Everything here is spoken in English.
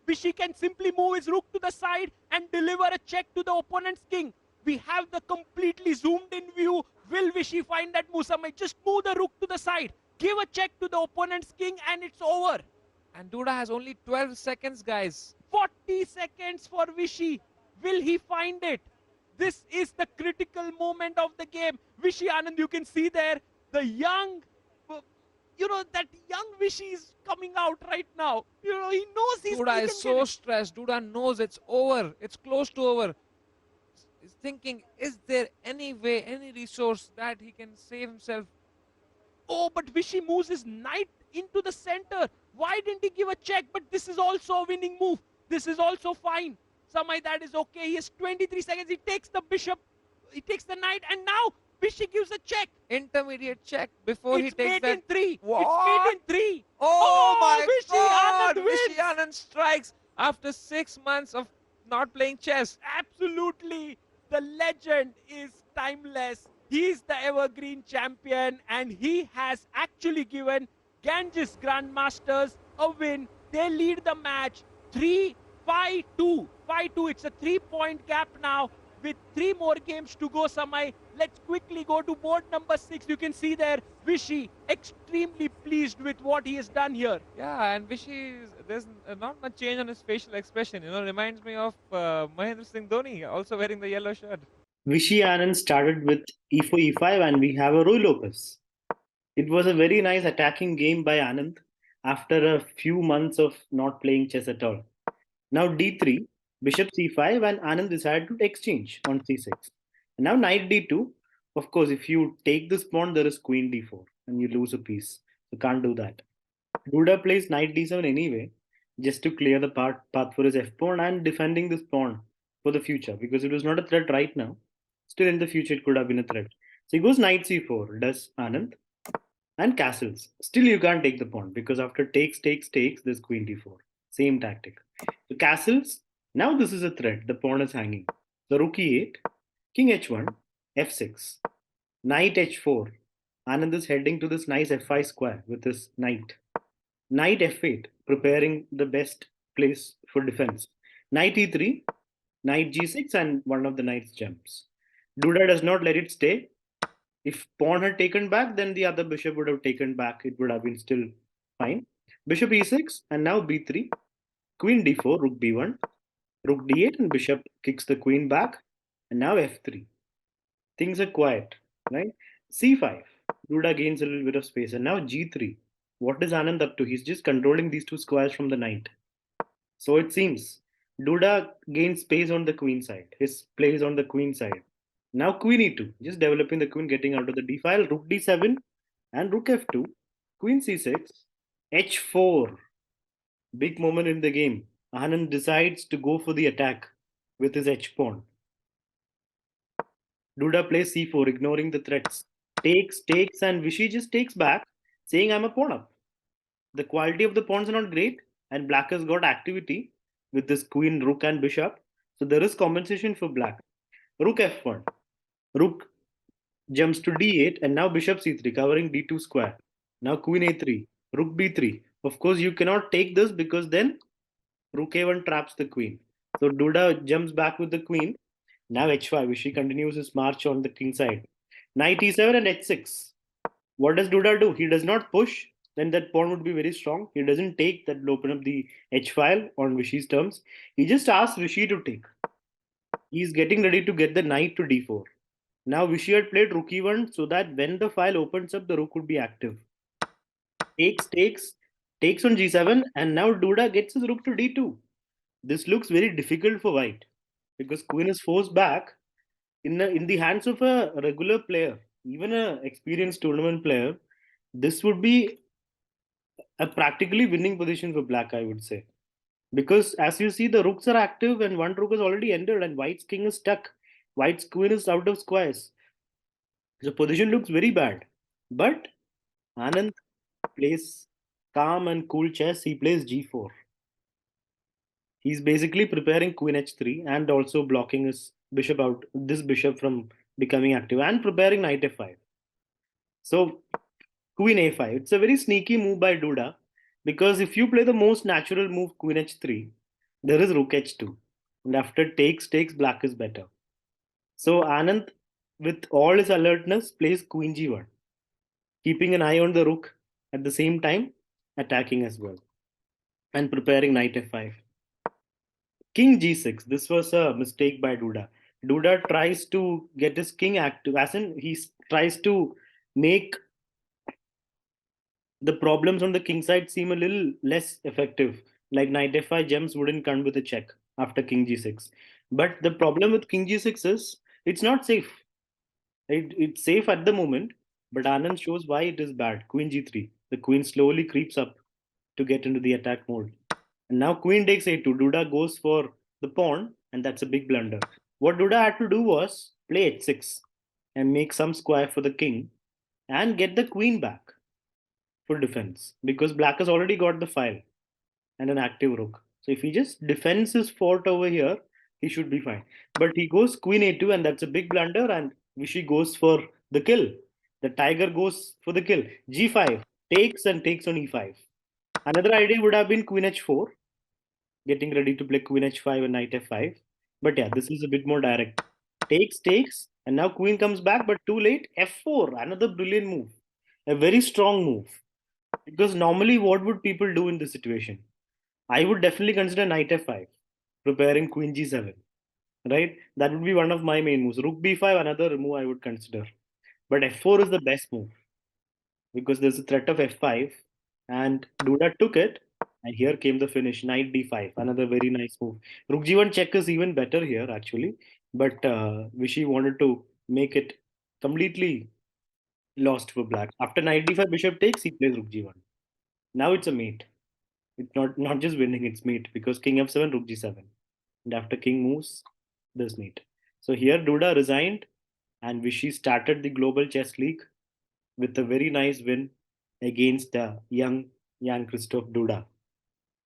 Vishy can simply move his rook to the side and deliver a check to the opponent's king. We have the completely zoomed in view. Will Vishy find that Musa might just move the rook to the side, give a check to the opponent's king, and it's over. And Duda has only 12 seconds, guys. 40 seconds for Vishy. Will he find it? This is the critical moment of the game. Vishy Anand, you can see there, the young, that young Vishy is coming out right now. He knows Duda he is can get so it. stressed. Duda knows it's over. It's close to over. He's thinking, is there any way, any resource that he can save himself? Oh, but Vishy moves his knight into the center. Why didn't he give a check? But this is also a winning move. This is also fine. Samai, that is okay. He has 23 seconds. He takes the bishop. He takes the knight. And now Vishy gives a check. Intermediate check before he It's takes mate that. in three. It's mate What? in three. Oh Oh, my Vishy God! Anand Vishy wins. Anand strikes after 6 months of not playing chess. Absolutely. The legend is timeless. He's the evergreen champion, and he has actually given Ganges Grandmasters a win. They lead the match 3-5-2. 5-2. It's a 3-point gap now with 3 more games to go, Samai. Let's quickly go to board number 6. You can see there, Vishy extremely pleased with what he has done here. Yeah, and Vishy, there's not much change on his facial expression. Reminds me of Mahendra Singh Dhoni, also wearing the yellow shirt. Vishy Anand started with e4 e5 and we have a Roy Lopez. It was a very nice attacking game by Anand after a few months of not playing chess at all. Now d3, bishop c5 and Anand decided to exchange on c6. And now knight d2. Of course, if you take this pawn, there is queen d4 and you lose a piece. So can't do that. Duda plays knight d7 anyway, just to clear the path for his f pawn and defending this pawn for the future because it was not a threat right now. Still in the future, it could have been a threat. So he goes knight c4, does Anand, and castles. Still, you can't take the pawn because after takes, there's queen d4. Same tactic. So castles, now this is a threat. The pawn is hanging. So rook e8, king h1, f6, knight h4. Anand is heading to this nice f5 square with his knight. Knight f8, preparing the best place for defense. Knight e3, knight g6, and one of the knights jumps. Duda does not let it stay. If pawn had taken back, then the other bishop would have taken back. It would have been still fine. Bishop e6, and now b3, queen d4, rook b1, rook d8, and bishop kicks the queen back. And now f3. Things are quiet, right? c5, Duda gains a little bit of space. And now g3. What is Anand up to? He's just controlling these two squares from the knight. So it seems Duda gains space on the queen side. His play is on the queen side. Now queen e2, just developing the queen, getting out of the d file. Rook d7 and rook f2, queen c6, h4. Big moment in the game. Anand decides to go for the attack with his h pawn. Duda plays c4, ignoring the threats. Takes, and Vishy just takes back, saying I'm a pawn up. The quality of the pawns are not great, and black has got activity with this queen, rook, and bishop. So there is compensation for black. Rook f1. Rook jumps to d8, and now bishop c3, covering d2 square. Now queen a3, rook b3. Of course, you cannot take this because then rook a1 traps the queen. So Duda jumps back with the queen. Now h5, Vishy continues his march on the king side. Knight e7 and h6. What does Duda do? He does not push, then that pawn would be very strong. He doesn't take, that will open up the h file on Vishy's terms. He just asks Vishy to take. He's getting ready to get the knight to d4. Now Vishy had played rook e1 so that when the file opens up, the rook would be active. Takes on g7, and now Duda gets his rook to d2. This looks very difficult for white because queen is forced back in the hands of a regular player, even a experienced tournament player. This would be a practically winning position for black, I would say. Because as you see, the rooks are active and one rook is already ended and white's king is stuck. White's queen is out of squares. The position looks very bad. But Anand plays calm and cool chess. He plays g4. He's basically preparing queen h3 and also blocking his bishop out, this bishop from becoming active, and preparing knight f5. So queen a5. It's a very sneaky move by Duda because if you play the most natural move, queen h3, There is rook h2. And after takes, black is better. So Anand, with all his alertness, plays queen g1, keeping an eye on the rook at the same time, attacking as well, and preparing knight f5. King g6. This was a mistake by Duda. Duda tries to get his king active, as in tries to make the problems on the king side seem a little less effective. Like knight f5 gems wouldn't come with a check after king g6. But the problem with king g6 is it's not safe. It's safe at the moment, but Anand shows why it is bad. Queen g3. The queen slowly creeps up to get into the attack mode. And now queen takes a2. Duda goes for the pawn, and that's a big blunder. What Duda had to do was play h6 and make some square for the king and get the queen back for defense because black has already got the file and an active rook. So if he just defends his fort over here, he should be fine. But he goes queen a2, and that's a big blunder. And Vishy goes for the kill. The tiger goes for the kill. g5 takes and takes on e5. Another idea would have been queen h4, getting ready to play queen h5 and knight f5. But yeah, this is a bit more direct. Takes, and now queen comes back, but too late. f4, another brilliant move, a very strong move. Because normally, what would people do in this situation? I would definitely consider knight f5, preparing queen g7, right? That would be one of my main moves. Rook b5, another move I would consider. But f4 is the best move because there's a threat of f5, and Duda took it, and here came the finish, knight d5, another very nice move. Rook g1 check is even better here, actually, but Vishy wanted to make it completely lost for black. After knight d5, bishop takes, he plays rook g1. Now it's a mate. It's not just winning, it's mate because king f7, rook g7. And after king moves, there's mate. So here Duda resigned and Vishy started the Global Chess League with a very nice win against the young Jan Christoph Duda.